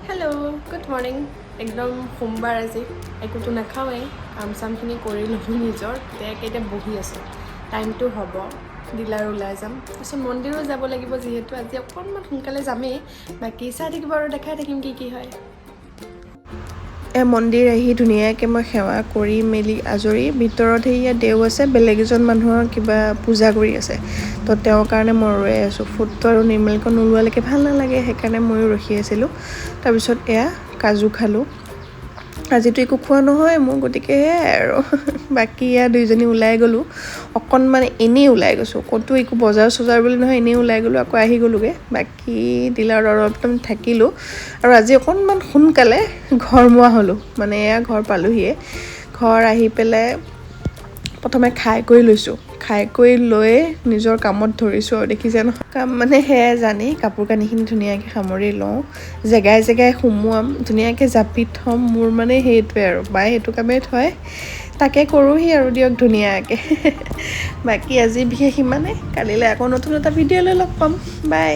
hello' good morning একদম সোমবাৰ আজি একোতো নাখাওঁৱেই কাম চামখিনি কৰি ল'লোঁ নিজৰ এতিয়া বহি আছোঁ টাইমটো হ'ব ডিলাৰ ওলাই যাম তাৰপিছত মন্দিৰো যাব লাগিব যিহেতু আজি অকণমান সোনকালে যামেই বাকী চাই থাকিব আৰু দেখাই থাকিম কি হয় মন্দিৰ আহি ধুনীয়াকৈ মই সেৱা কৰি মেলি আজৰি ভিতৰত সেয়া দেও আছে বেলেগ এজন মানুহৰ কিবা পূজা কৰি আছে তো তেওঁৰ কাৰণে মই ৰৈ আছোঁ ফুটটো আৰু নিৰ্মালকণ নোলোৱালৈকে ভাল নালাগে সেইকাৰণে ময়ো ৰখি আছিলোঁ তাৰপিছত এয়া কাজু খালোঁ আজিতো একো খোৱা নহয় মোৰ গতিকে সেয়াই আৰু বাকী এয়া দুইজনী ওলাই গ'লোঁ অকণমান এনেই ওলাই গৈছোঁ ক'তো একো বজাৰ চজাৰ বুলি নহয় এনেই ওলাই গ'লোঁ আকৌ আহি গ'লোঁগৈ বাকী ডিলাৰত অলপমান থাকিলোঁ আৰু আজি অকণমান সোনকালে ঘৰমুৱা হ'লোঁ মানে এয়া ঘৰ পালোহিয়ে ঘৰ আহি পেলাই প্ৰথমে খাই কৰি লৈছোঁ খাই কৰি লৈ নিজৰ কামত ধৰিছোঁ আৰু দেখিছে নহয় কাম মানে সেয়াই জানি কাপোৰ কানিখিনি ধুনীয়াকৈ সামৰি লওঁ জেগাই জেগাই সুমুৱাম ধুনীয়াকৈ জাপি থ'ম মোৰ মানে সেইটোৱে আৰু বায়ে সেইটো কামেই থয় তাকে কৰোঁহি আৰু দিয়ক ধুনীয়াকৈ বাকী আজি বিশেষ ইমানে কালিলৈ আকৌ নতুন এটা ভিডিঅ' লৈ লগ পাম বাই